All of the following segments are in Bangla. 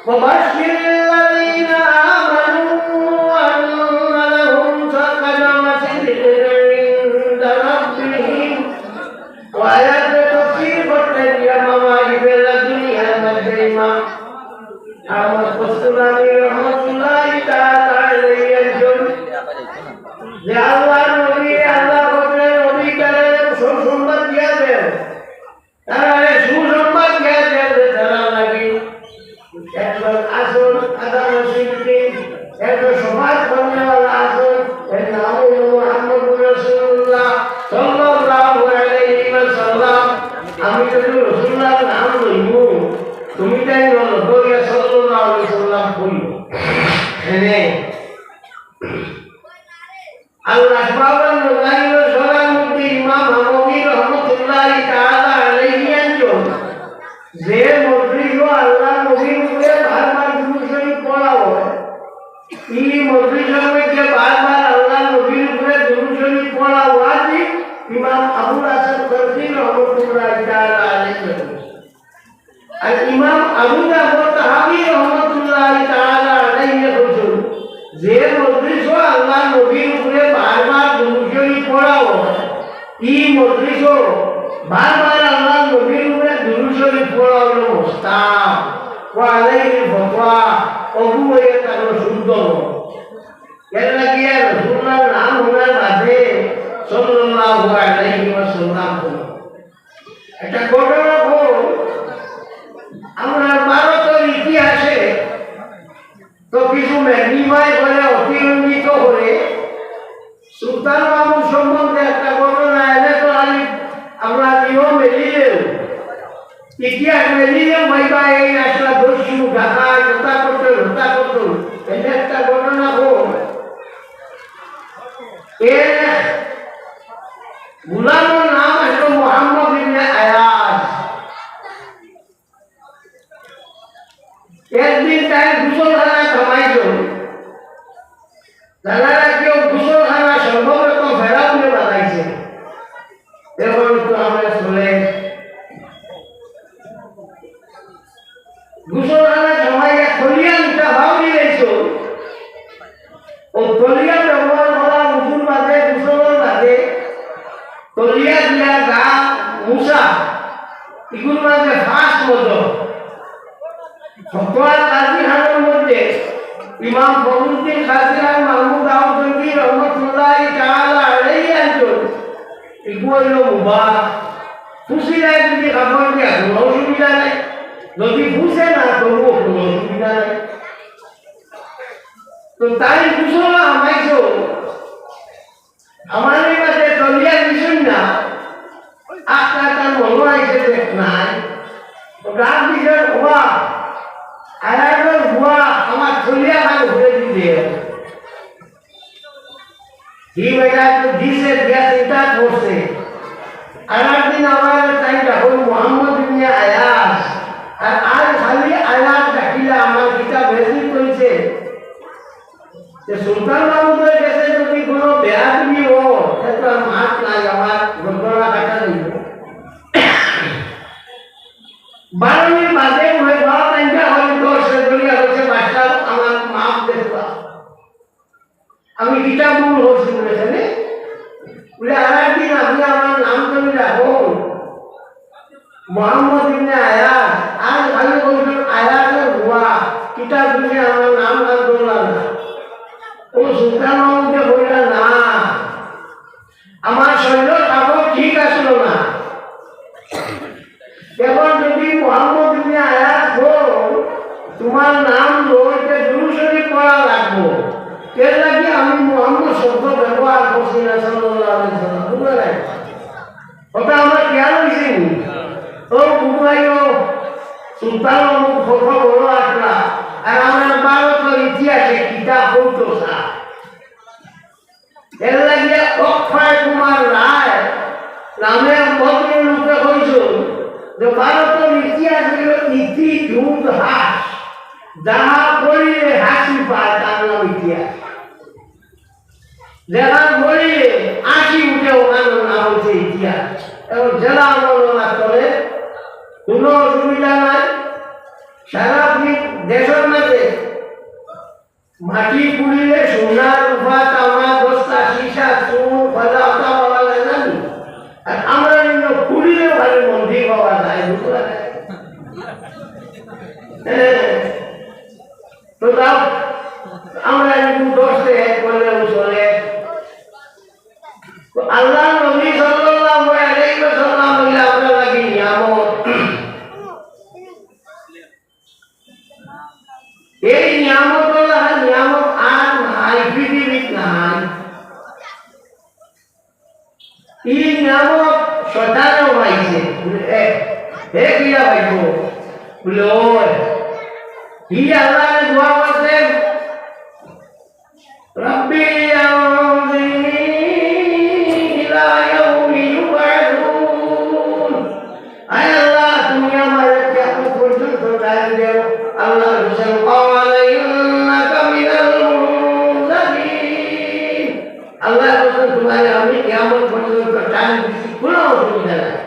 وبشر الذين آمنوا أن لهم قدم صدق عند ربهم وآيات تفسير والترجمة في الدنيا والقيامة أحمد قسطلاني رحمة الله تعالى عليه يقول الله نبي الله قبل نبي كلام সুসংবাদ দিয়া দেন তারা সুসংবাদ দিয়া দেন তারা নাকি একজন আসল আদাম শিল্পী একজন সমাজ কর্মীওয়ালা আসল এর নাম হল মুহাম্মদুর রাসূলুল্লাহ সাল্লাল্লাহু আলাইহি ওয়াসাল্লাম। আমি যদি রাসূলুল্লাহর নাম লইব তুমি তাই বলো বলিয়া সাল্লাল্লাহু আলাইহি ওয়াসাল্লাম বলল এনে আল্লাহ পাওয়ার নবীর সরার মধ্যে ইমাম নবী রহমাতুল্লাহ তাআলা আলাইহি আনজন যে মজলিস আল্লাহ নবীর উপরে বারবার দুরূদ শরীফ পড়াও এই মজলিসের মধ্যে বারবার আল্লাহ নবীর উপরে দুরূদ শরীফ পড়াও আছে ইমাম আবুল হাসান বসরি রহমাতুল্লাহ তাআলা আলাইহি আর ইমাম আবু জাফর তাহাবী রহমাতুল্লাহ তাআলা আলাইহি বলেন যে মজলিস আল্লাহ নবীর উপরে বারবার দুরূদ শরীফ পড়াও এই মজলিস বারবার আল্লাহ নবীর উপরে দুরূদ শরীফ পড়াও মুস্তাহাব ওয়া আলাইহি ফতোয়া অবু হয়ে তার শুদ্ধ এর লাগিয়ে রাসূলুল্লাহর নাম হওয়ার বাদে সাল্লাল্লাহু আলাইহি ওয়াসাল্লাম একটা ঘটনা আমরা ভারতের ইতিহাসে তো কিছু ম্যাগনিফাই করে অতিরঞ্জিত করে সুলতান মাহমুদ সম্বন্ধে একটা ঘটনা এনে তো আমরা নিয়ম মেলিলেও ইতিহাস মেলিলেও ভাইবা এই আসলা দস্যু ঢাকা হত্যা করতো এনে একটা ঘটনা হোক এর গুলামের নাম আসলো মুহাম্মদ ইবনে আয়াজ। একদিন তাই গুসলখানা কামাইছো তারা কেউ গুসলখানা সর্বপ্রথম ফেরাউনে বানাইছে এখন তো আমরা শুনে গুসলখানা কামাইয়া থলিয়া উঠা ভাব দিয়েছো ও থলিয়া ব্যবহার করা উজুর বাদে গুসলের বাদে তলিয়া দিয়া গা মুসা এগুলোর মাঝে ফার্স্ট মজা ফতোয়ার কাজীখানার মধ্যে ইমাম ফখরুদ্দিন কাজী মাহমুদ আউদী রহমাতুল্লাহ তাআলা আলাইহি আনজন এগুলো মুবারক ফুসিলাই যদি কাপড় দিয়া কোনো অসুবিধা নাই যদি ফুসে না তবুও কোনো অসুবিধা নাই তো তাই কুশলা আমাইছো আমাদের কাছে তলিয়া বিষয় না আপনার তার মনে হয়েছে দেখ নাই রাত বিষয় হওয়া আয়ার হুয়া আমার চলিয়া ভাগ ঘুরে দিতে ही बेटा तो जिसे दिया चिंता করছে আয়ার দিন আমার তাই দেখো মুহাম্মদ ইবনে আয়াস আর আজ খালি আয়াত দেখিলা আমার কিতাব বেশি কইছে যে সুলতান মাহমুদের কাছে যদি কোনো বেয়াদবি ও এটা মাছ নাই আমার ঘটনা কাটা দিব বারোনির বাদে হয়ে যাওয়া টাইমটা হয়তো দর্শে দলিয়া হচ্ছে বাচ্চা আমার মাপ দেখবা আমি কিতাব মূল হচ্ছি বলেছেন বলে আর দিন আমি আমার নাম তুমি রাখো মোহাম্মদ ইবনে আয়াস আর খালি বলছেন আয়াতের হুয়া কিতাব তুমি আমার নাম গান করলাম না ও সুলতান মাহমুদকে বললেন না আমার শরীর কাপড় ঠিক আসলো না এখন যদি মোহাম্মদ ইবনে আয়াস তোমার নাম লইতে দুরূদ শরীফ পড়া লাগবো এর লাগি আমি মুহাম্মদ শব্দ ব্যবহার করছি না সাল্লাল্লাহু আলাইহি ওয়াসাল্লাম বুঝলেন ওটা আমরা খেয়াল হইছি ও বুঝাইও সুলতান মাহমুদ কত বড় আসলা আর আমরা ভারতের ইতিহাসে কিতাব হইতো না এর লাগি অক্ষয় কুমার রায় নামে ভদ্রলোকে হইছো যে ভারতের ইতিহাস হল ইতি দুধ হাস যাহা পড়িলে হাসি পায় তার নাম ইতিহাস যারা পড়িলে হাসি উঠে ওনার নাম হচ্ছে ইতিহাস এবং জেলা বর্ণনা করে কোনো অসুবিধা নাই সারা দেশের মাটি পুড়িলে সোনা রূপা তামা দস্তা সীসা চুন ফাজা ওটা পাওয়া যায় না। আর আমরা নিম্ন পুড়িলে ভালো মন্দির পাওয়া যায় বুঝতে তো তাও আমরা একটু দোষে করলেও চলে। আল্লাহ নবী সাল্লাল্লাহু আলাইহি ওয়াসাল্লাম বলে আমরা লাগি নিয়ামত। এই নিয়ামত আর নাই পৃথিবীত নাই। এই নিয়ামত শয়তানও পাইছে কিয়া পাইব বলে ওই ই আল্লাহ দোয়া করতে রব্বি আউযিনি ইলা ইয়াউমি ইউবআসুন। আয় আল্লাহ তুমি আমার কিয়ামত পর্যন্ত দাঁড় দেও। আল্লাহ হোসেন ক্বালা ইন্নাকা মিনাল মুনজারিন। আল্লাহ হোসেন তোমারে আমি কিয়ামত পর্যন্ত টাইম দিছি, কোনো অসুবিধা নাই।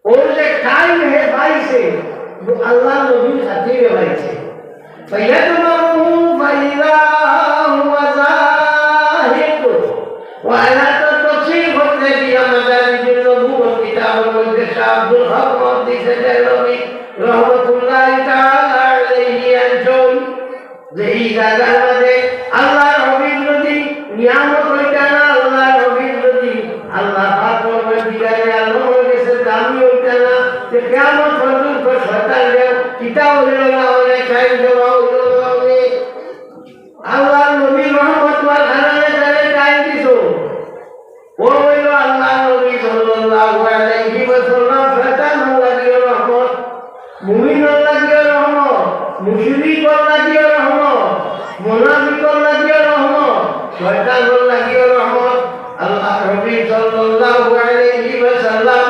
ওর যে টাইম হে পাইছে আল্লাহ নবীর খাতিরে পাইছে। فيدمره فإذا هو زاهق وعلى التصيب الذي مدارج النبوة كتاب المقدس عبد الحق مقدس الجلبي رحمة الله تعالى عليه أنشون زي জায়গাতে আল্লাহ নবীর নদী নিয়ামত হইতা না, আল্লাহ নবীর নদী আল্লাহ পাক করবে বিদায় আল্লাহর কাছে দামি হইতা না। যে কিয়ামত পর্যন্ত শয়তান দেও কিতাব হইল না হলে চাই দেওয়া হইল না হলে আল্লাহ নবী মুহাম্মদ ওয়াল খানানে তারে টাইম দিছো। ও হইল আল্লাহ নবী সাল্লাল্লাহু আলাইহি ওয়াসাল্লাম শয়তান লাগিও রহমত, মুমিন লাগিও রহমত, মুশরিক লাগিও রহমত, মুনাফিক লাগিও রহমত, শয়তান লাগিও রহমত। আল্লাহ নবী সাল্লাল্লাহু আলাইহি ওয়াসাল্লাম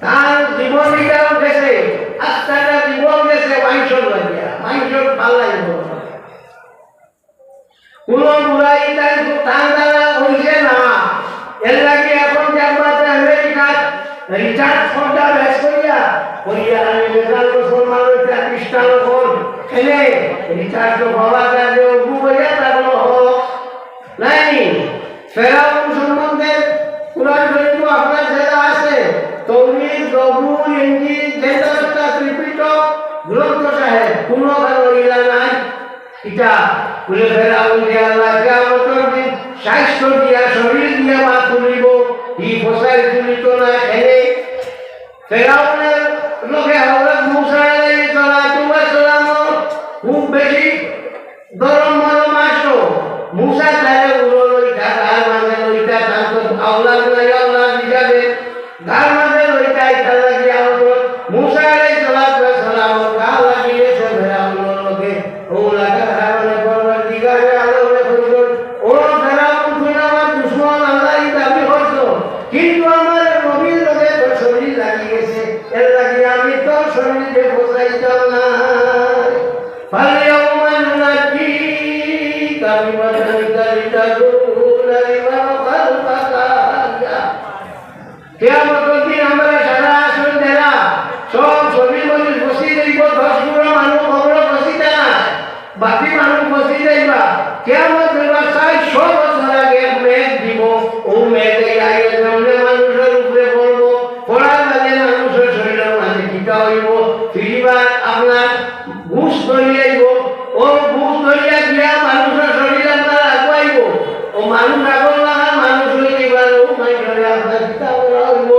তার জীবনীটাও গেছে, আত্মাটা জীবন গেছে মাইশর লাগিয়া, মাইশর ভাল লাগিব কোন বুড়াই তাই তার দ্বারা হইছে না। এর লাগে এখন জানবাতে আমেরিকার রিচার্ড ফন্ডা বেশ করিয়া আমি বেকার মুসলমান হইতে খ্রিস্টান হন খেলে রিচার্ড বাবা যাবে অবু বইয়া তাগুলো হোক নাই। ফেরাউন সম্বন্ধে কুরআন শরীফ আপনার জায়গা আছে, তৌহিদ জবুর ইনজিল যেটা ত্রিপিটক গ্রন্থ সাহেব কোনো কারণিলা নাই। এটা বলে ফেরাউন যে আল্লাহ কিয়ামতের দিন স্বাস্থ্য দিয়া শরীর দিয়া মা তুলিব ই ফসাই তুলিত না খেলে। ফেরাউনের লোকে হযরত মুসা আলাইহিস সালাতু ওয়াস সালাম খুব বেশি গরম মরম আসলো। মুসা তারে উড়ো লইটা গার মাঝে লইটা তার তো আওলাদ নাই, আওলাদ দিবে গার মাঝে লইটা ইটা লাগিয়া হলো মুসা আলাইহিস সালাতু ওয়াস সালাম গাল লাগিয়েছে ফেরাউনের লোকে ও লাগা হারানে পরবার দিগারে আলোরে কইল ও ফেরাউন তুমি আমার দুশমন, আল্লাহ দাবি করছো কিন্তু আমার নবীর লোকে তো শরীর লাগি গেছে, এর লাগি আমি তো শরীরে বসাইতাম না। ফালিয়াউমা নুনাজ্জিকা বিবাদানিকা লিতাকুনা লিমান খালফাকা। কিয়ামতের দিন আমরা সারা আসল দেরা সব শরীর মধ্যে বসি দেব, 10 গুণ মানুষ খবর বসি না, বাকি মানুষ বসি যাইবা। কিয়ামত হইবা 400 বছর আগে মেঘ দিব, ও মেঘ আইয়া জমলে মানুষের উপরে পড়বো, পড়ার মাঝে মানুষের শরীরের মাঝে টিকা হইব, ফিরিবার আপনার ঘুষ ধরিয়াইব, ও ঘুষ ধরিয়া গিয়া মানুষের শরীরে আপনার আগুয়াইব, ও মানুষ আগল লাগা মানুষ হয়ে যাইবার ও মাই ধরে আপনার টিকা করা হইব।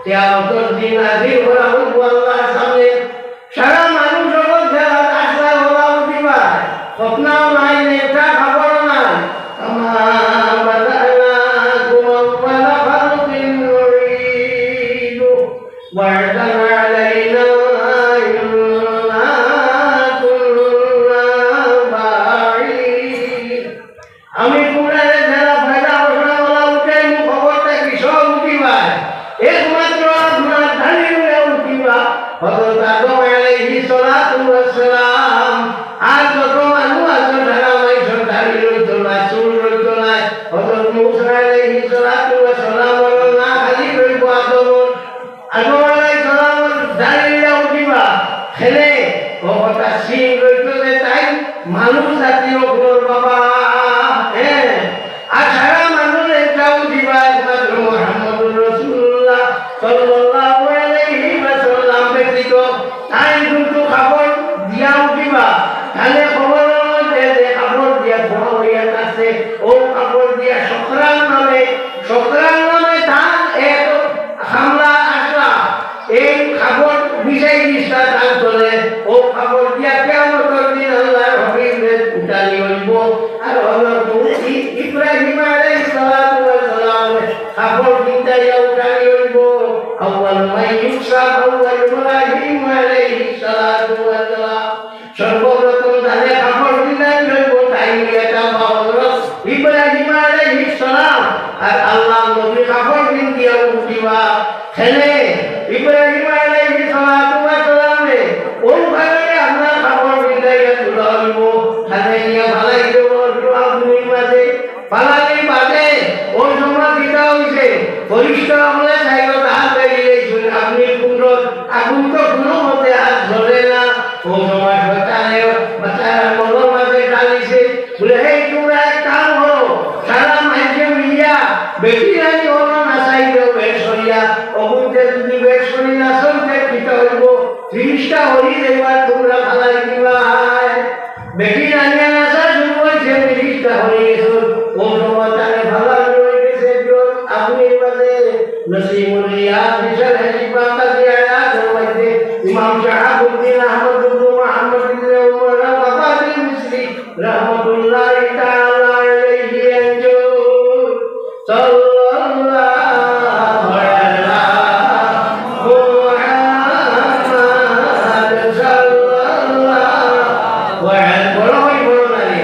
কিয়ামতের দিন হাজির করা হইব আল্লাহর সামনে। সারা মানুষ সকল যারা আসলা হওয়া উঠিবা স্বপ্নাও নাই, নেতা খবর নাই। আমার বাদানাকুম আওয়ালা খালকিন নুঈদু ওয়া'দান আলাইনা ইন্না কুন্না ফাঈলিন। আমি কুরআনে যারা ফায়দা ঘোষণা বলা উঠাই খবরটা কি সব উঠিবা, একমাত্র আপনার ধানি হয়ে উঠিবা হযরত আদম আলাইহিস সালাতু ওয়াস সালাম। আর যত মানুষ আছে যারা মাইশর ধারি লইতো না, চুল লইতো না, হযরত মুসা আলাইহিস সালাতু ওয়াস সালাম না খালি লইব আদম আলাইহিস সালাম ধারি উঠিবা খেলে ও কথা সিং রইতো যে তাই মানুষ জাতীয় গুলোর বাবা হ্যাঁ আর সারা মানুষ এটাও দিবা একমাত্র মুহাম্মদুর রাসূলুল্লাহ সাল্লাল্লাহু আলাইহি ওয়াসাল্লাম ব্যতীত তাই কিন্তু খবর দিয়াও দিবা তাহলে খবর মধ্যে যে খবর দিয়া বড় হইয়া আছে ও খবর দিয়া শুকরান নামে তার এক হামলা আসলা এই খবর বিষয় দিশা তার চলে ও খবর দিয়া কিয়ামতের দিন আল্লাহর হাবিবের উঠানি হইব আর হযরত ইব্রাহিম আলাইহিস সালাতু ওয়াস সালাম খবর দিতে উঠানি হইব আউয়াল মাইয়ুসা আউয়াল ইব্রাহিম আলাইহিস সালাতু ওয়াস সালাম সর্বপ্রথম তাদের খবর দিতে হইব তাই এটা হযরত ইব্রাহিম আলাইহিস সালাম আর আল্লাহ নবী খবর দিয়া উঠিবা ছেলে ইব্রাহিম আলাইহিস সালাতু ওয়াস সালামে ওই ভাবে আমরা খবর দিলাইয়া তুলাইব তাহলে নিয়া ভালাই দেব আপনি মাঝে পালালি বাদে ওই সময় দিতা হইছে বরিষ্ঠ আমলে চাইলো হাত বেরিয়েছিল আপনি পুরো আগুন তো কোনো মতে হাত ধরে না ও সময় শয়তানে বাচ্চারা মনের মাঝে ডালিছে বলে এই তোমরা এক কাম করো সারা মাঝে মিলিয়া বেটি রানি হলো না চাইলেও বেশ করিয়া অবুদ্ধে যদি বেশ করি না চলতে পিতা হইব 30টা হরি দেবার তোমরা ভালাই দিবা বেটি রানিয়া নাচা শুরু হয়েছে 30টা হরি গেছো ও সময় তারে ভালাই হয়ে গেছে আপনি বাদে নসিমুল রিয়াদ বিশাল হাজিবা কাজী আয়াত হইতে ইমাম শাহাবুদ্দিন আহমদ ইবনে মুহাম্মদ ইবনে উমর রাবাদি মিসরি রাহমাতুল্লাহি তাআলা আলাইহি আনজুর সাল্লাল্লাহু আলা মুহাম্মাদ সাল্লাল্লাহু আলাইহি বড় নারী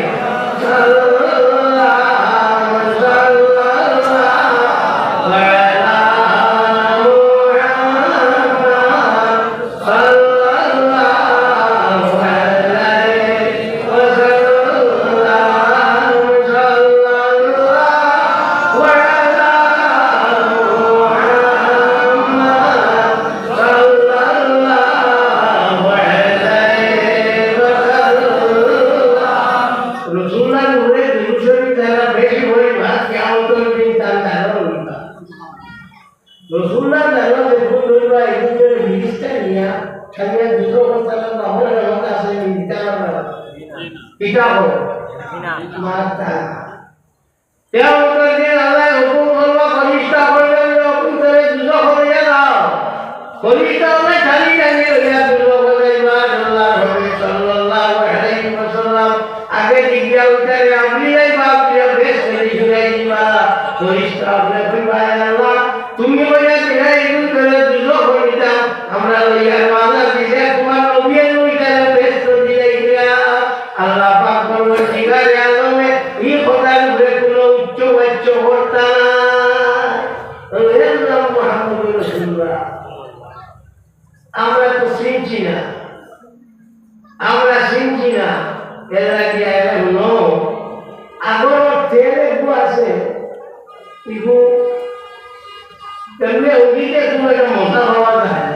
রসুল্লাহ দাঁড়ো দেখুন রইবা একদিন করে মিনিস্টার নিয়া খালিয়া দুটো কথা আমরা জগৎ আছে পিতা হোক মাতা তেওঁ যে আল্লাহ হুকুম করবা কনিষ্ঠা করবেন হুকুম করে দুটো হইয়া দাও কনিষ্ঠা হলে খালি জানিয়ে হইয়া দুটো হইবা আল্লাহ নবী সাল্লাল্লাহু আলাইহি ওয়াসাল্লাম আগে দিগিয়া উঠারে আপনি এই বাপ দিয়া বেশ করে শুনাই দিবা কনিষ্ঠা হলে কইবা আল্লাহ তুমি বলে দিলে এগুলো করে দুটো হইতা আমরা লইয়া মালা দিলে তোমার নবী লইয়া বেশ করে দিলা আল্লাহ পাক বলল জিগারে আলমে এই খোদার উপরে কোনো উচ্চ বাচ্চ করতা না মুহাম্মদুর রাসূলুল্লাহ আমরা তো চিনছি না এরা কি হলো আগর তেল একটু আছে ইগো তেমনি ওদিকে কোনো একটা মজা পাওয়া যায়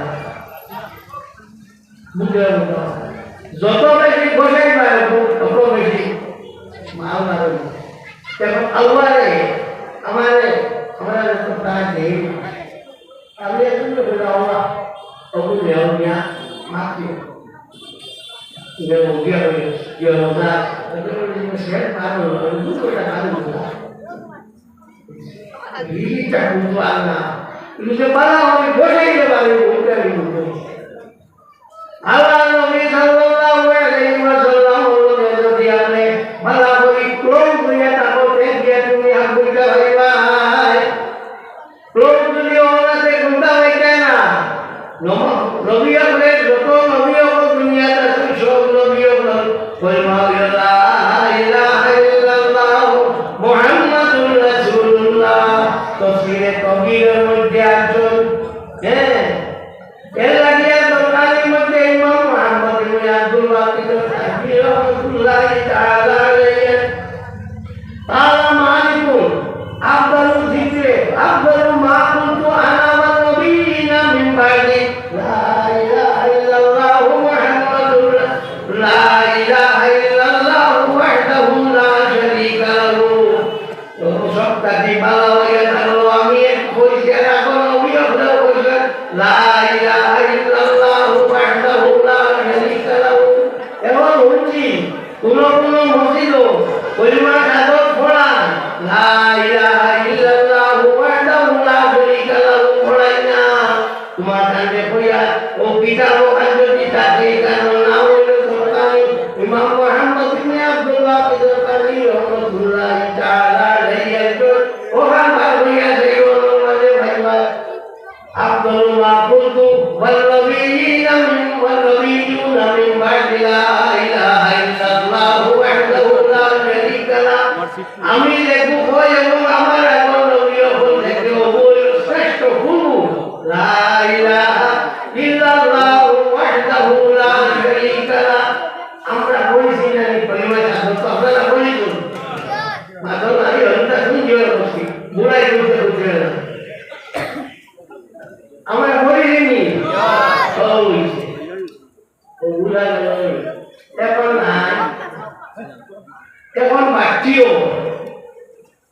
বুঝতে পারবো যত বেশি বসাই পারে তত বেশি মাল মারবে দেখো আল্লাহরে আমারে তো প্রায় দেই আমি এখন তো বলে আল্লাহ তবু দেও মিয়া মাফ দিও যে ওগিয়া হয়ে ইয়া রোজা এটা বলে শেয়ার পারো দুটো টাকা দিও রিটা কিন্তু আল্লাহ ইসে বালা আমি বসাই দে পারে ওটা দিও আল্লাহ নবী সাল্লাল্লাহু আলাইহি ওয়াসাল্লাম বলেন যদি আপনি ভালো করে ক্রোধ হইয়া তাকতে দিয়া তুমি আগুনটা হইবা ক্রোধ যদি ওনাতে গুণটা হইছে না নবী আপনি যত নবী ও দুনিয়াতে সব নবী ও কলমা লা ইলাহা ইল্লাল্লাহ মুহাম্মাদুর রাসূলুল্লাহ তফসিরে কবিরের মধ্যে আছে হ্যাঁ এর লাগিয়া দরকারের মধ্যে ইমাম মুহাম্মদ ইবনে আব্দুল ওয়াকিদ রাহমাতুল্লাহি তাআলা আলাইহি তাআলা মালিকুন আফদালু যিকরি আফদালু মা কুনতু আনা ওয়ান নবিয়িনা মিন বাদি লা ইলাহা ইল্লাল্লাহু মুহাম্মাদুর কোনো কোনো মসজিদও কলিমা শাহাদাত পড়া লা ইলাহা ইল্লাল্লাহু ওয়াহদাহু লা শারীকা লাহু পড়াই না তোমার কাছে কইয়া ও কিতাব যদি থাকে কারণ নাম হইল সরকারি ইমাম মুহাম্মদ ইবনে আব্দুল্লাহ ইবনে রাহমাতুল্লাহ তাআলা আলাইহি ও আমার কইয়া দেও মানে ভাইবা আব্দুল মাকুদ ওয়াল্লাযীনা ওয়াল্লাযীনা মিন বা'দি লা ইলাহা ইল্লাল্লাহু ওয়াহদাহু লা শারীকা লাহু আমি দেখো কই এবং আমার এখন নবীও দেখো ওই শ্রেষ্ঠ গুরু লা ইলাহা ইল্লাল্লাহু ওয়াহদাহু লা শারীকা লাহু আমরা বলছি না এই পরিমাণ তো আপনারা বলি তো মাদল আই হন্তা শুনজিও বসি বুড়াই করতে করতে না আমরা বলিনি ওই ওগুলা নয় এখন নাই এখন বাটিও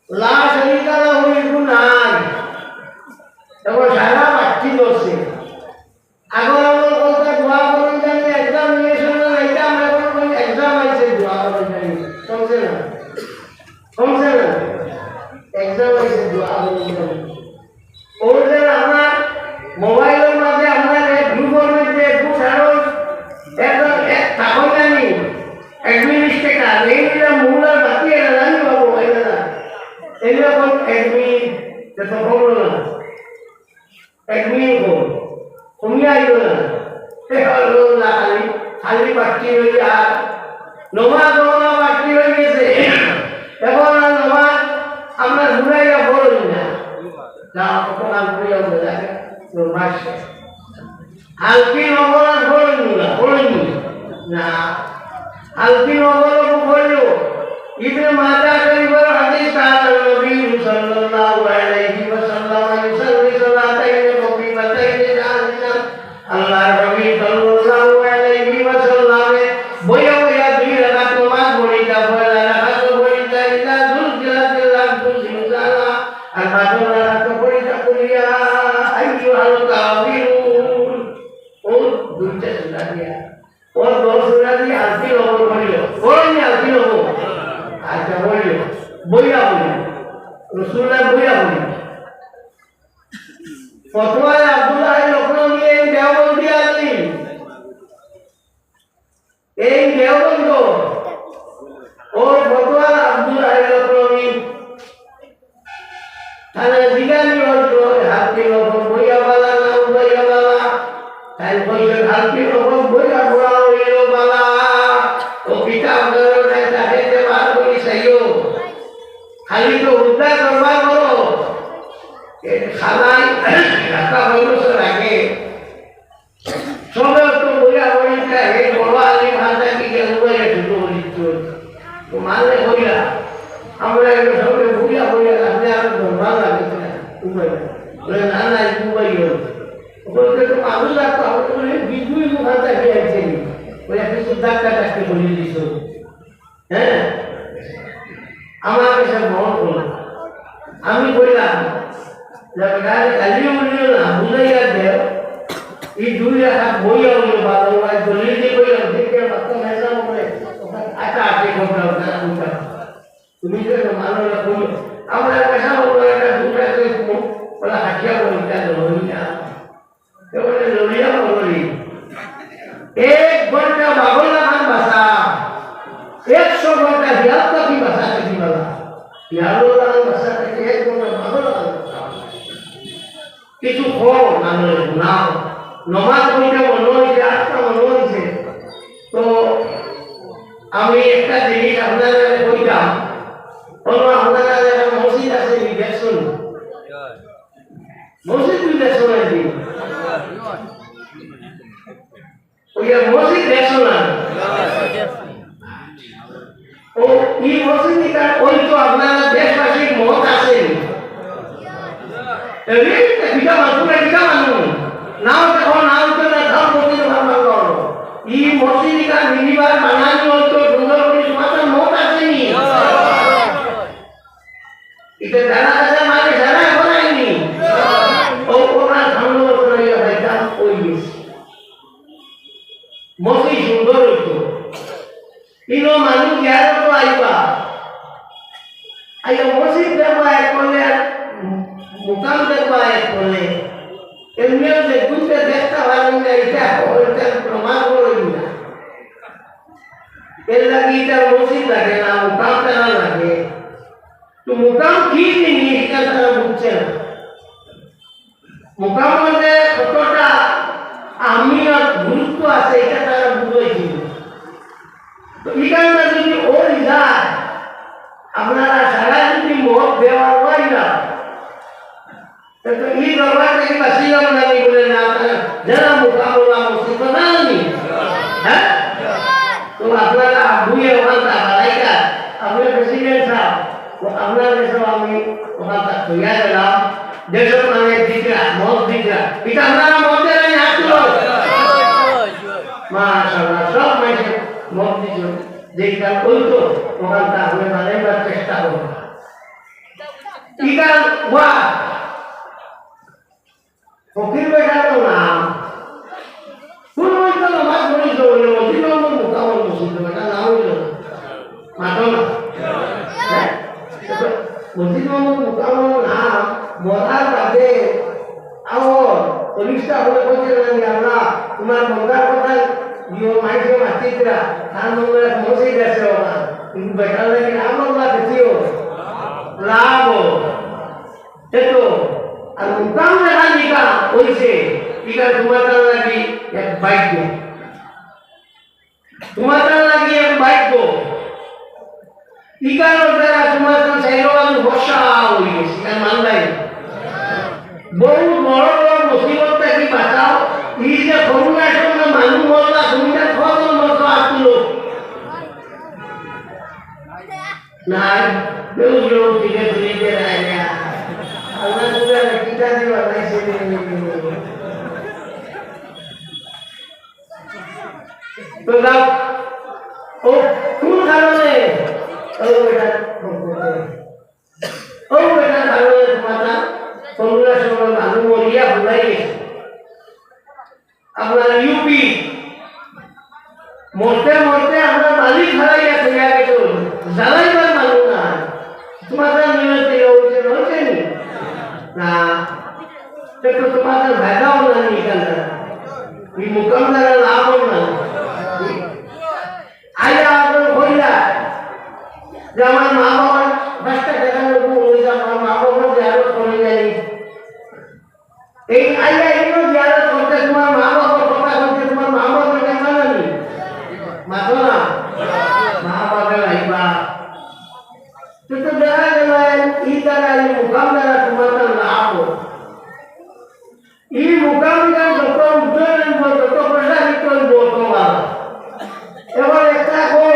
লা শারীকা লাহু ইকু নাই এখন সারা বাটি দছে আগর আমল করতে দোয়া করুন জানি একদম নিয়ে শুনুন এটা আমরা কোন এক্সাম আইছে দোয়া করুন জানি সমঝে না এক্সাম আইছে দোয়া করুন জানি ওদের আমরা মোবাইলের মধ্যে আমরা গ্রুপের মধ্যে একটু সারো একদম এক থাকুন জানি অ্যাডমিনিস্ট্রেটর এইগুলা মূলার বাকি এরা জানি বাবু এরা না এগুলা কোন অ্যাডমিন যত খবর না অ্যাডমিন কোন তুমি আইলো না সে হলো না খালি বাকি হয়ে আর নমাজ ওলা বাকি হয়ে গেছে এখন আর নমাজ আমরা ঘুরাইয়া বলি না যা কখন আর ঘুরিয়া বলে থাকে তোর মাসে হালকি নগর বলিনি না হালকি নগর বললো ইবনে মাজাহ শরীফের হাদিস আল নবী সাল্লাল্লাহু আলাইহি ওয়াসাল্লাম ইউসাল্লি সালাতাইন কবিবাতাইন জাহান্নাম আল্লাহর নবী সাল্লাল্লাহু আলাইহি ওয়াসাল্লাম বইয়া বইয়া দুই রাকাত নামাজ পড়িতা পড়লা রাকাত পড়িতা ইলা যুলজিলাতিল আরদু জিলজালা আর বাদর রাকাত পড়িতা পড়িয়া আইয়ুহাল কাফিরুন ও দুইটা সুরা দিয়া ও দশ সুরা দিয়ে আলতি নগর পড়িল পড়নি আলতি নগর আচ্ছা বলিও বইয়া বলি রাসূলুল্লাহ বইয়া বলি ফতোয়া আব্দুল্লাহ লখনৌই এই দেওবন্দি আলী এই দেওবন্দ ও ফতোয়া আব্দুল্লাহ লখনৌই থানা জিগানি হতো হাতি লখন বইয়া বালা না বইয়া বালা তাই বইয়া হাতি লখন বইয়া বড়া হইল বালা ও কিতাব ধরে তাকে দেবার বলি সইও খালি তো উদ্ধার করবা করো খালাই রাখা হইল সর আগে সবে তো বইয়া বইটা এই বড় আলী ভাষা কি কে উড়ে ঢুকো বলি তো মানে হইলা আমরা এগুলো সবে বইয়া বইয়া আপনি আর ধরবা লাগে বলে না না দুবাই বলতে তো মানুষ রাখতো আমরা তো বলি বিজুই ভাষা কি আছে ওই একটা সুদ্ধাক্কা ডাকতে বলে দিস হ্যাঁ আমার কাছে মন হলো আমি বললাম কালিও বলল না বুঝাইয়া দেও এই দুই রাখা বইয়া হইল ভালো দলিল দিয়ে বইলাম দেখে বাচ্চা মেয়েরা বলে আচ্ছা আছে ঘটনা তুমি যে মানো না বলো আমরা পেশা বলবো একটা দুটা বলে হাসিয়া বলি তা লড়িয়া বলে লড়িয়া বলি 1 ঘন্টা বাবলা খান ভাষা 100 ঘন্টা হিয়াতা কি ভাষা কি বলা হিয়ালোলা ভাষা থেকে 1 ঘন্টা বাবলা কিছু খো মানে নাও নমাজ পড়তে মনে হয়েছে আটটা মনে হয়েছে তো আমি একটা জিনিস আপনাদের কইতাম আপনারা একটা মসজিদ আছে দেখুন মসজিদ দেখুন আছি ওই মসজিদ দেখুন না ও এই মসজিদটা ওই তো আপনারা দেশবাসীর মত আছে এই বিটা মানুষ নাও দেখো নাও তো না সব মসজিদ ভালো এই মসজিদটা মিনিবার বানানি হতো সুন্দর করে সমাজের মত আসেনি এটা জানা আছে মানে জানা হয়নি ও ওরা সামনে করে ভাইটা ওই মসজিদ সুন্দর হতো ইনো মানুষ ইয়ার তো আইবা আইয়া মসজিদ দেখবা এক করলে মুকাম দেখবা এক করলে এমনিও যে দুধে দেখতে পারেন না এটা ওইটার প্রমাণ করই না এর লাগে এটা মসজিদ লাগে না মুকাম তারা লাগে তো মুকাম কি জিনিস এটা তারা বুঝছে না মুকাম মধ্যে কতটা আমি আর গুরুত্ব আছে এটা তারা বুঝেছি তো এখানটা যদি ওই যায় আপনারা সারা যদি মত দেওয়ার হয় না তো এই দরবার থেকে বাসিলাম না বলে না যারা মোকাবিলা মসজিদ না নি হ্যাঁ তো আপনারা আবুয়ে ওখান বাড়াইকা আপনার প্রেসিডেন্ট সাহেব আপনার দেশে আমি ওখান তক তৈয়া গেলাম দেশের মানে দিকরা মত দিকরা এটা আপনারা মত দেন আসলো মাশাআল্লাহ সব মাইছে মত দিছো যেটা কইতো ওখান তা আপনি বানাইবার চেষ্টা করুন ইকা ওয়া ফকির বেটার নাম কোন তো নামাজ পড়ি জোরে মসজিদ নম্বর মুকাওয়াল মসজিদ বেটা নাম হইল মাতো না মসজিদ নম্বর মুকাওয়াল নাম মরার বাদে আওর পুলিশটা বলে কইছে না আল্লাহ তোমার বন্দার কথা দিও মাইকে মাতিরা তার নম্বরে মসজিদ আছে ওরা কিন্তু বেটার লাগে নাম আল্লাহ দিও লাভ এতো আর মুকাম দেখা নিকা হইছে ইকা তোমার লাগি এক ভাগ্য তোমার লাগি এক ভাগ্য ইকার দ্বারা তোমার সাইরওয়াল বর্ষা হই গেছে কারণ মানলাই বহু বড় বড় মুসিবত থেকে বাঁচাও এই যে করুণা সঙ্গে মানুষ বললা তুমি না খবর মতো আসলো না কেউ কেউ দিকে দিকে রায় Allah juga kita di mana sini. Sebab oh tu karena oh benar karena semata pemula semua malu mulia mulai. Apalagi UP morte apna balik harai ya saya gitu. Jalan bar malu na. Semata niat dia ucap ni. Nah, itu tempatnya beda orang ni kan, di muka mana lapor mana, ayah atau koila, zaman mabuk, pasti jangan lupa zaman mabuk jalan koila ni. Ayah itu jalan kontes semua mabuk, kontes semua mabuk macam mana ni? Masalah, mabuk lagi itu jalan kita dari muka mana semua এই মোকাবিলা যত উজ্জ্বল যত প্রসারিত বর্তমান এবার একটা কো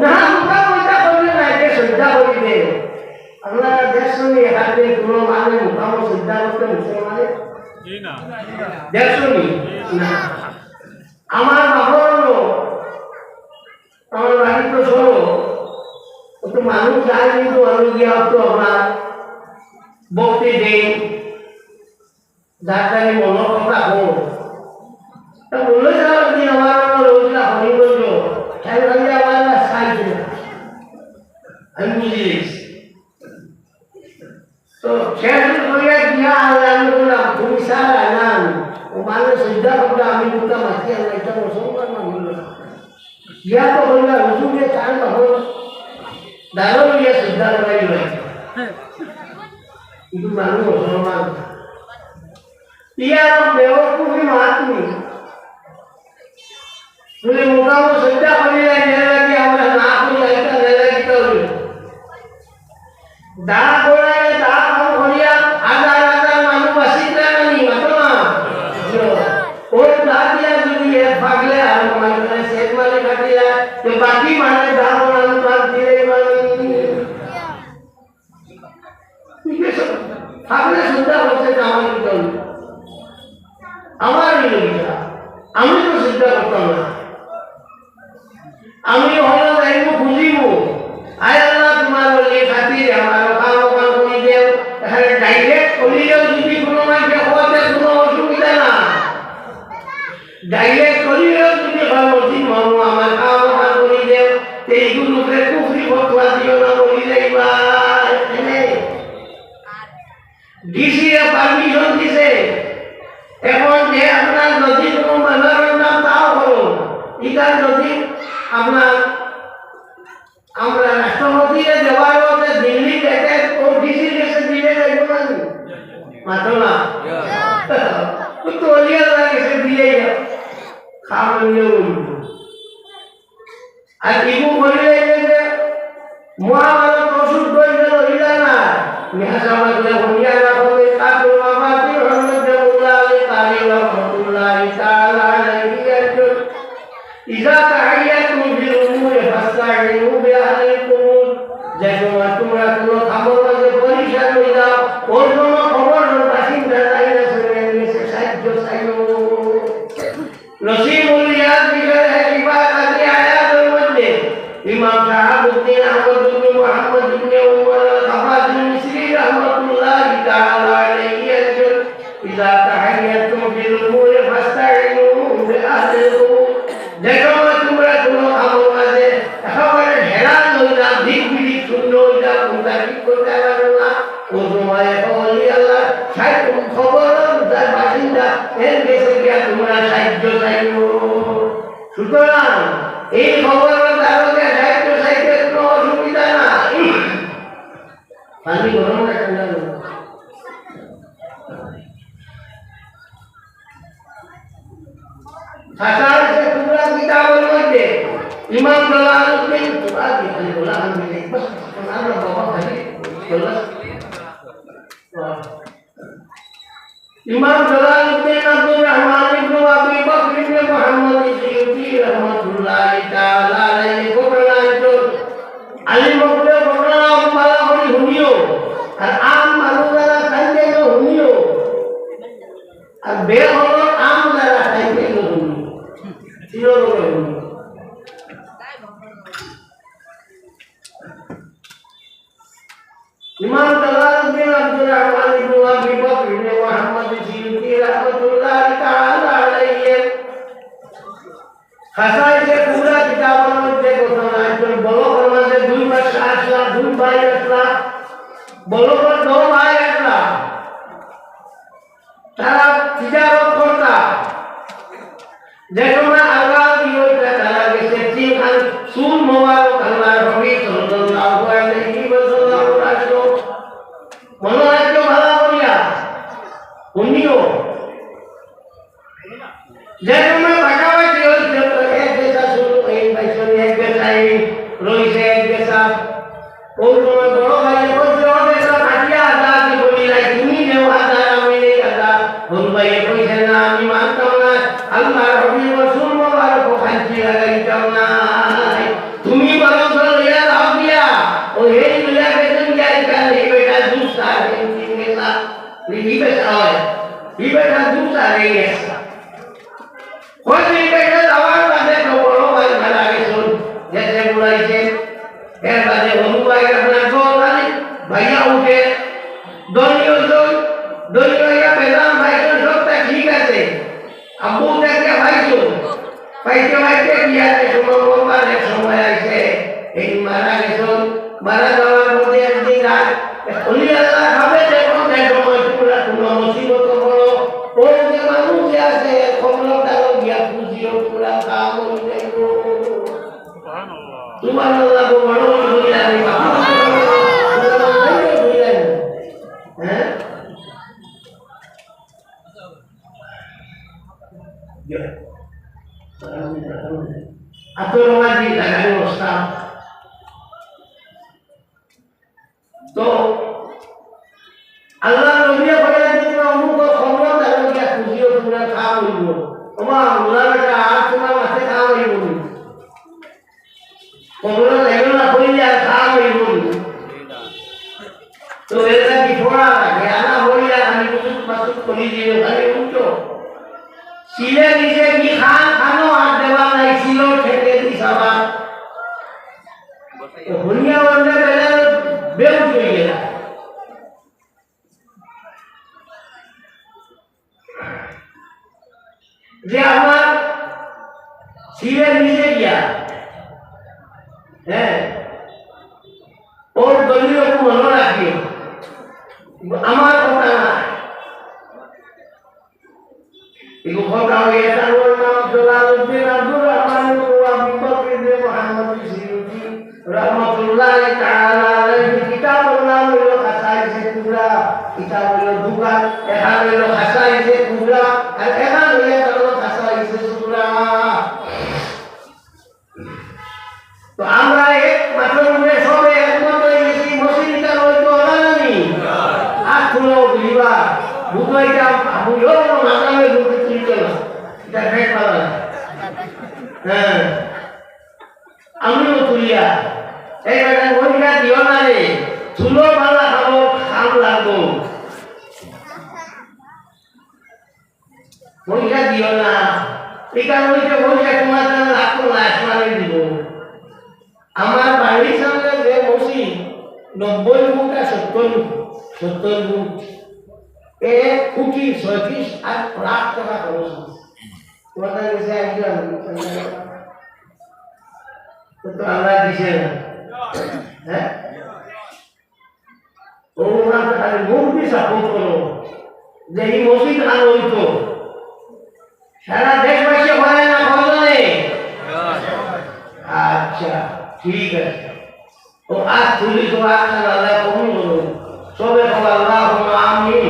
না মোকাবিলা করলে না এটা শ্রদ্ধা করিবে আপনারা দেখছেন হাতে কোনো মানে মোকাবিলা শ্রদ্ধা করতে মুসলমানে দেখছেন না আমার বাবার আমার বাড়ি তো সরো তো মানুষ যায় কিন্তু আমি গিয়া তো আপনার বক্তি দেই যার মনের কথা হোক তা বললে যাওয়া দিন আমার রোজটা হরি বলল খেলে আমার সাইজ আমি বুঝি তো শেষ করিয়া দিয়া আমি বললাম তুমি স্যার আনান ও মানুষ শ্রদ্ধা করলে আমি দুটা মাতি আনলাম এটা মুসলমান মানুষ ইয়া তো বললাম হুজুরে চান তখন দাঁড়ো ইয়া শ্রদ্ধা করাই রয়েছে কিন্তু মানুষ মুসলমান ইয়ার বেওকুফি মাতমি বলে মোকাম শ্রদ্ধা করিলে লাগে আমরা না করি এটা লাগে তো দা গোড়ায় দা কাম করিয়া হাজার মানুষ আসিলা নানি মাতো না ওই দা দিয়া যদি এক ভাগলে আর মানে সেট মানে কাটিলা তো বাকি মানে দা গোড়ানো তার দিলে মানে ঠিক আছে ভাগলে শ্রদ্ধা করতে আমার কি আমার বিরোধিতা আমি তো চিন্তা করতাম না আমি হলো যাইব বুঝিব আয় আল্লাহ তোমার বলি খাতির আমার কাম করে দেও এখানে ডাইরেক্ট করিলেও যদি কোনো মানুষকে হওয়াতে কোনো অসুবিধা না ডাইরেক্ট করিলেও যদি মসজিদ মানুষ আমার কাম করে দেও এইগুলোকে কুফরি ফতোয়া দিও না বলি যাইবা এখানে ডিসিএ পারমিশন দিছে এখন যে আপনার যদি কোনো মানুষের নাম তাও করুন ইকার যদি আপনার আমরা রাষ্ট্রপতিকে দেওয়ার মধ্যে দিল্লি থেকে ও ডিসির কাছে দিলে যাইব না মাত্র না তো অলিয়া কাছে দিয়ে খাওয়া নিয়ে আর ইবু বললে যে মহাভারত ওষুধ বললে রইলা না মিহাসামাদে হইয়া রাখবে কাবু মামাতি রহমাতুল্লাহ আলাইহি রাহমাতুল্লাহ তাআলা আলাইহি আজর ইজা তাহিয়াতুম বিল উমুরি ফাসতাইনু বিআহলিল কুমুর যেমন তোমরা কোনো খবর মাঝে পরিষ্কার হয়ে যাও ওর জন্য খবর বাসিন্দা তাইরা শুনে নিয়েছে সাহায্য চাইও নসিবুল ইয়াদ বিষয়ে ইবাদত আয়াতের মধ্যে ইমাম শাহাবুদ্দিন আহমদ ইবনে মুহাম্মদ ইবনে উমর আল-খাফাজ মিসরি রাহমাতুল্লাহ তাআলা আলাইহি আজর ইজা তাহিয়াতুম বিল উমুরি ফাসতাইনু বিআহলিল কুমুর দেখো তোমরা কোনো খবর মাঝে একেবারে হেরান হয়ে যাও দিক বিদিক শূন্য হয়ে যাও তোমরা ঠিক করতে পারো না ও সময় বলি আল্লাহ সাহিত্য খবর তার বাসিন্দা এর কাছে গিয়া তোমরা সাহায্য চাইও সুতরাং এই খবরের দ্বারা সাহিত্য কোনো অসুবিধা না পানি গরম না ঠান্ডা খাতার যে টুকরা কিতাবের মধ্যে ইমাম জালালউদ্দিন তুরাজি বলা আমি বাস আমরা বাবা খালি বলা ইমাম জালালউদ্দিন আব্দুর রহমান ইবনে আবি বকর ইবনে মুহাম্মদ সিয়ুতি রাহমাতুল্লাহ তাআলা আলাইহি কোরআন আলী মকলে কোরআন বালা হরি হুনিও আর আম মানুষরা কান্দে হুনিও আর বেহল আম যারা কান্দে হুনিও ইমাম জালালউদ্দিন আব্দুর রহমান ইবনে আবি বকর ইবনে মুহাম্মদ সিয়ুতি রাহমাতুল্লাহ তাআলা আলাইহি খাসাইসে পুরা কিতাবের মধ্যে ঘটনা একজন বড় ফরমানে দুই মাস আসলা দুই ভাই আসলা বড় বড় দো ভাই আসলা তারা তিজারত করতা দেখো না আল্লাহ দিওটা তারা গেছে তিন সুন মোবারক আল্লাহ নবী সাল্লাল্লাহু আলাইহি ওয়াসাল্লাম রাসূল মনোরাজ্য ভালো করিয়া উনিও দেখো না বাকাবাকি হইছে এক দেশা শুরু এই বাইসনি এক দেশাই রইছে এক দেশা ওই সময় বড় ভাই বলছে ও দেশা হাতিয়া আজাদ বলি নাই তুমি নেও আজাদ আমি নেই আজাদ বল ভাই কইছে না আমি মানতাম না আল্লাহ নবী রাসূল মোবারক খাঞ্চি লাগাইতাম না তুমি বলো চলিয়া দাও দিয়া ও এই মিলা বেতন যাই কাল এই বেটা দুসা এই গেলা এই বেটা হয় এই বেটা দুসা রে গেছে কোন এই বেটা দাওয়ার বাদে বড় ভাই মারা গেছে যেতে বুড়াইছে এর বাদে হলু ভাই আপনার গোলানি ভাইয়া উঠে দলীয় দলীয় বেলাম ভাইজন সবটা ঠিক আছে আব্বু দেখে ভাইছো পাইতে গিয়াছে সময় সময় আইছে এই মারা গেছো মারা যাওয়ার মধ্যে একদিন রাত অলি আল্লাহ খাবে দেখো তোমরা কোনো মুসিবত বড় ওই যে মানুষ যে আছে খবর তারও গিয়া খুঁজিও পুরা কাম হয়ে যাইব তোমার আল্লাহ বড় হইয়া হ্যাঁ atau lagi lagu ustaz तो Allah नबिया बड़ा दिन में हमको खबर दालो क्या खुशियों पूरा खा हुई हो अम्मा मुला का आज तुम्हारा मत खा हुई हो खबर लेनो ना कोई यार खा हुई हो तो ऐसा की थोड़ा ज्ञान हो या हमें कुछ मत कोई दियो अरे उठो सीले नीचे की खानो आज देवा नहीं सीलो ठेके दी सभा तो दुनिया वाले पहले बेउठ गया যে আমার সিলের নিচে গিয়া হ্যাঁ ওর দলীয় মনে রাখি আমার কথা না এগুলো কথা হয়ে তারপর নাম জলালউদ্দিন আব্দুর রহমান আবু বকর ইবনে মুহাম্মদ সিয়ুতি রাহমাতুল্লাহ তাআলা আলাইহি কিতাবুল নাম হলো খাসাইসে কুবরা কিতাব হলো দুকান এখান হলো খাসাইসে কুবরা আর এখান হলো খাসাইসে সুগরা তো আমরা এক মাত্র মনে সবে একমত হয়ে গেছি মসজিদটা হয়তো আলানি আর কোনো বিবা বুঝাইটা বুঝো মাথায় বুঝতে চিন্তা না এটা ফেক পালা হ্যাঁ আমিও তুলিয়া এই বেটা মহিলা দিও না রে চুলো পালা খাবো খাম লাগবো মহিলা দিও না এটা মহিলা তোমার লাগতো না আসমানে দিব আমার বাড়ির সামনে যে মসজিদ 90 ফুট আর 70 ফুট এক কোটি 36 লাখ টাকা খরচ তোমাদের কাছে একজন তো আল্লাহ দিছে না হ্যাঁ ওরা খালি মুখ দিয়ে সাপোর্ট করো যে এই মসজিদ আর হইতো সারা দেশবাসী হয় না বলে আচ্ছা ঠিক আছে ও আজ তুলি তো আচ্ছা আল্লাহ কবুল করুন সবে আল্লাহুম্মা আমিন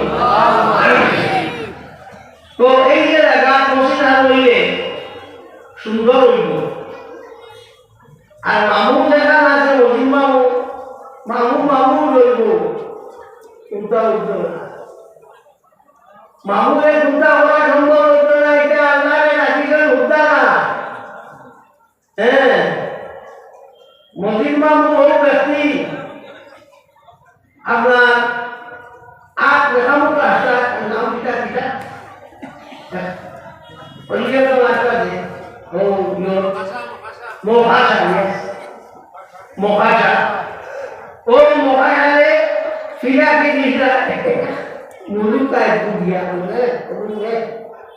তো এই যে জায়গা মসজিদ হইলে সুন্দর হইব আর মামু জায়গা আছে মসজিদ মামু হইব চিন্তা হইত মামুদের চিন্তা হওয়া সম্ভব হইত না এটা আল্লাহরে রাখিলেন হইতা না হ্যাঁ মসজিদ মামু ও ব্যক্তি আপনার আট মেকামুক রাস্তা নাম কিটা অলিগের তো রাস্তা আছে ও মোহাসা ওই মোহাসারে ফিরাকে দিশা মুলুকায় বুঝিয়া বলে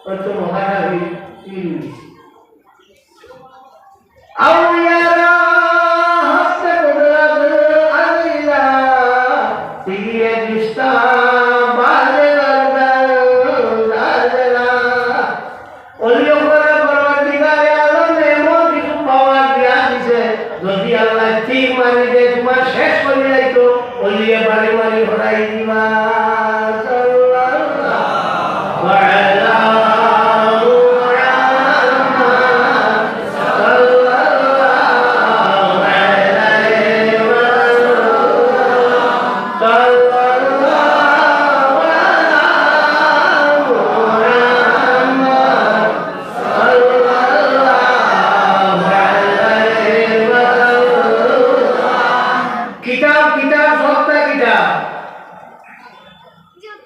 ওই তো মোহাসা হই আউলিয়ারা হস্তে কুদরত আল্লাহ তিয়ে দিস্তা বাজে লাজলা ওলিও করে পরবর্তীকালে আলমে এমন কিছু পাওয়ার দিয়া দিছে যদি আল্লাহ ঠিক মানি দে তোমার শেষ করে যাইতো ওলিয়ে বাড়ি বাড়ি হরাই দিবা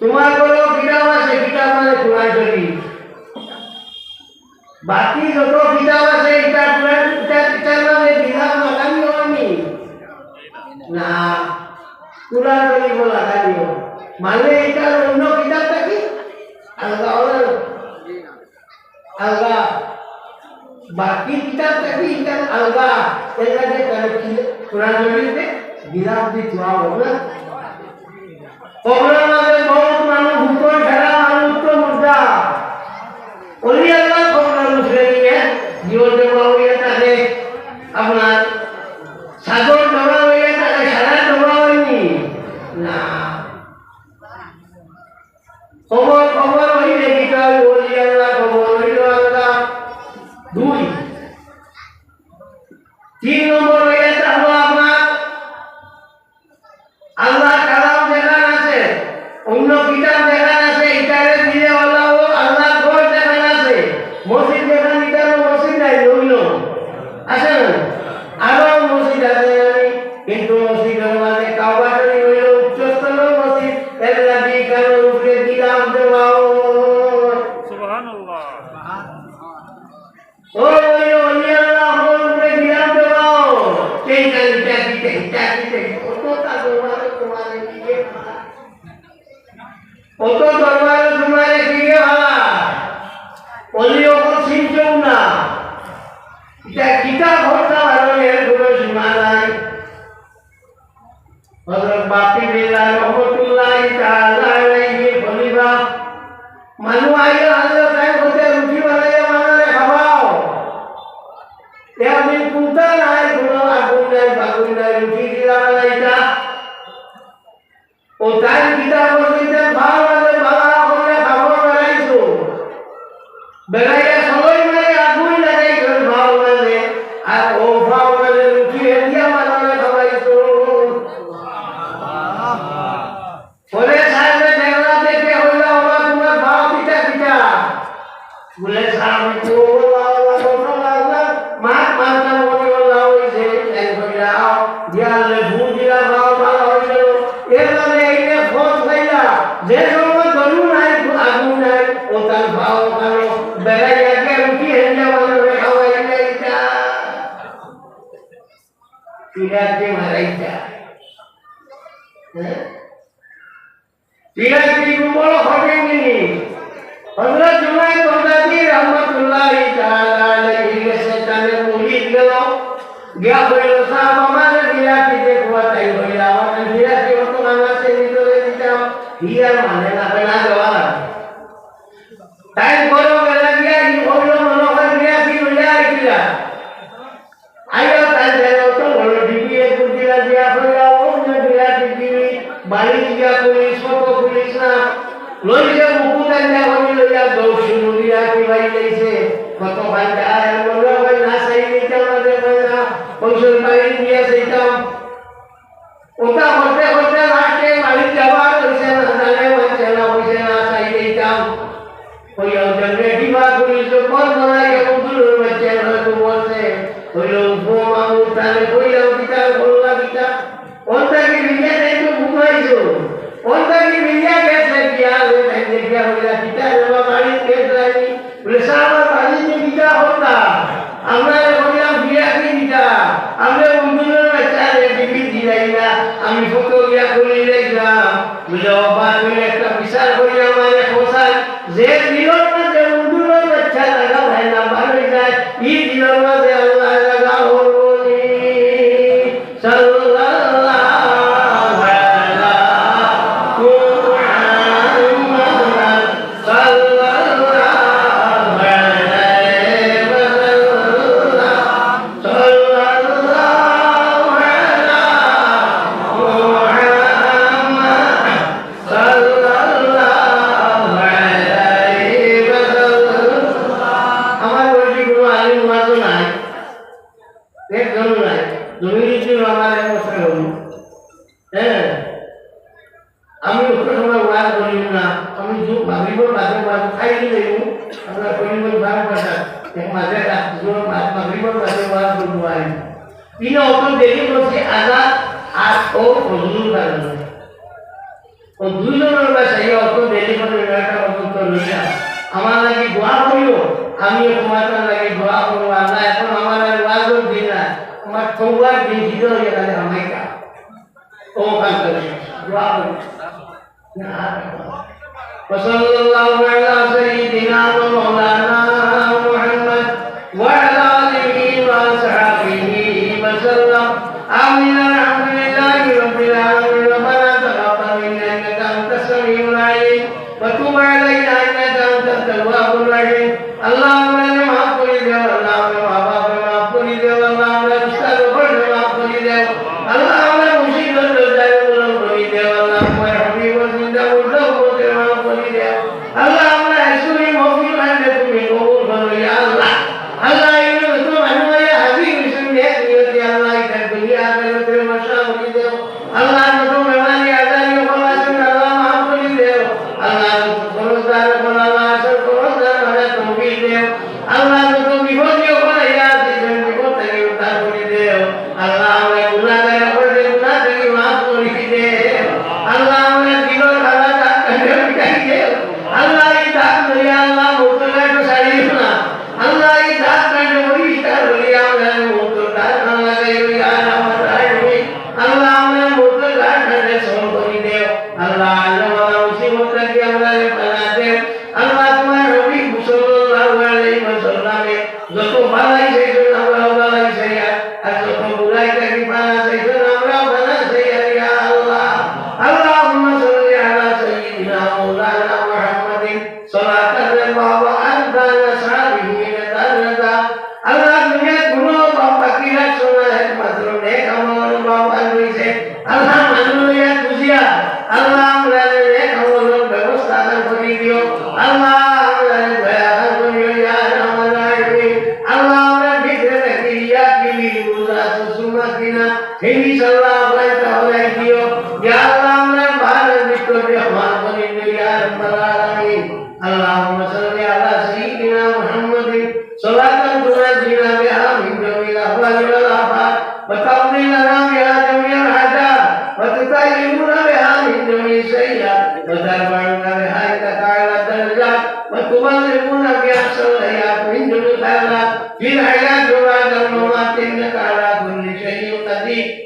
তোমার কোনো কিতাব আছে কিতাব মানে কোরআন শরীফ বাকি যত কিতাব আছে এটা কোরআন কিতাব মানে কিতাব লাগানি হয়নি না কোরআন শরীফ লাগানি মানে এটা অন্য কিতাবটা কি আলগা বাকি কিতাবটা কি এটা আলগা এটাকে কোরআন শরীফে গিলাফ দিয়ে দেওয়া হবে কবরের মাঝে বহুত মানুষ ভূতর ফেরা মানুষ তো মুর্দা ওলি আল্লাহ কবরের মুসলে নিয়ে জীবন দেওয়া হইয়া থাকে আপনার সাগর দেওয়া হইয়া থাকে সারা দেওয়া হয়নি না কবর হইলে কি হয় ওলি আল্লাহ কবর হইল আল্লাহ 2 3 নম্বর হইয়া থাকলো আপনার আল্লাহ কালাম দেখান আছে অন্য কিতাব দেখান আছে ইটারে দিলে আল্লাহ আল্লাহ কোন দেখান আছে মসজিদ দেখান ইটারে মসজিদ নাই লইল আছে না আরো মসজিদ আছে কিন্তু মসজিদের মাঝে কাবা শরীফ হইল উচ্চস্তর মসজিদ এর লাগি কারো উপরে দিলাম দেওয়াও সুবহানাল্লাহ ও ওলি আল্লাহ উপরে দিলাম দেওয়াও সেই কালিটা দিতে কত দরবারে তোমারে দিকে ভালা অলিও চিনছেও না এটা কিতাব হত্যা ভালো এর কোনো সীমা নাই বাপি বিল্লাহ রহমতুল্লাহি তাআলা আলাইহি বলিবা মানুষ আইয়া আল্লাহ তাই বলতে রুটি বানাইয়া মানারে খাওয়াও এমনি কুতা নাই কোনো আগুন নাই বাগুন নাই রুটি দিলা বানাইতা ও তাই কিতাব বলতে ভালো লাগে বাবা করে খাবো বেড়াইছো বেড়াইয়া সবাই মানে আগুন লাগাই করে ভালো লাগে আর ও ভালো লাগে রুটি দিয়া মানারে খাওয়াইছো বলে সাহেব দেখলা দেখে হইলা ওরা তোমার ভাও পিতা পিতা বলে সাহেব তো মাত মানতা মনে হলো হইছে এক হইলা দিয়ালে বুঝিলা ভাও ভালো হইলো এরপরে এইটা ফোন হইলা যে সময় গরু নাই আগুন নাই ও তার ভাও ভালো বেড়াইয়া কে রুটি হেঞ্জা বানাবে খাওয়াইলা এটা পিড়াতে মারাইতা tidak dikumpul khotbah ini. Hazrat Junaid Baghdadi rahmatullahi taala alaihi setan murid gelo. Dia berusaha mana dia tidak kuat ayo dia awan dia waktu mana itu kita dia mana nak pernah jawab. Time baru kalau dia di orang menohar dia dia kita. Ayo tanya waktu kalau dia kuda dia berlalu dia tinggi balik dia kulis foto kulis na loja bukutan dia kami loja dosun dia kibai leise foto banda yang berlalu nasa ini cuma dia mana konsul balik dia sehitam uta hotel lagi balik jawab usia nasa macam usia nasa ini jam oh yang jadi diva kulis pun mana yang betul macam tu boleh oh yang semua utan oh yang kita bola kita orang yang dia itu bukan itu orang yang dia kerja dia dia boleh kita lewat balik kerja ini bersama balik kita hoda আমরা বললাম বিয়া কিটা আমরা বন্ধুরা বাচ্চারে টিভি দিলাইনা আমি ফটো গিয়া খুলি দেখলাম বুঝো বাকি একটা বিশাল কইরা মানে খোসাল যে দিলর মধ্যে বন্ধুরা বাচ্চা লাগা হয় না ভালো যায় এই দিলর মধ্যে আল্লাহ লাগা হলি সাল্লাল্লাহু আলা মুহাম্মাদ সাল্লাল্লাহু আমি ওটা সময় ওয়াজ করি না আমি যে মাগরিবের বাদে ওয়াজ খাই দিই আমরা করিবেন ভাগ কথা এক মাঝে রাত জোর মাগরিবের বাদে ওয়াজ করব আই তিন অত দেরি করছে আজাদ আর ও ফজলুল কারণ ও দুইজনের বাসায় অত দেরি করে একটা পর্যন্ত রইলা আমার লাগি দোয়া করিও আমি তোমার লাগি দোয়া করব আল্লাহ এখন আমার ওয়াজ দিন না আমার তওবার দিন দিও এখানে আমাইকা ও কাজ করে দোয়া করি وصلى الله على سيدنا ومولانا محمد وعلى آله وصحبه وسلم آمين الحمد لله رب العالمين ربنا تقبل منا إنك أنت السميع العليم وتب علينا إنك أنت التواب الرحيم اللهم لنا معاف كل ذنب اللهم معاف معاف كل ذنب اللهم لا تستغفر معاف كل ذنب اللهم مصيبة الدار ولم كل ذنب اللهم ارحمني وزنده اللهم اسمي موفي عند كل قبول يا الله الله يرحمه من يا حبيب سنيت يا الله الدنيا biluza sumakina ini salah oleh Dio ya Allah bahar itu dia maafkan ya rabbal alamin Allahumma shalli ala sayyidina Muhammadin salatan tunajjina biha min jamil ahwali wal afat wa taqdi lana biha jamil hadat wa tutayyibuna biha min jamil sayyi'at wa tarfa'una biha ila ta'ala darajat wa tuballighuna biha sallayat min jamil khairat fil hayati wa al mamat innaka ala kulli shay'in qadir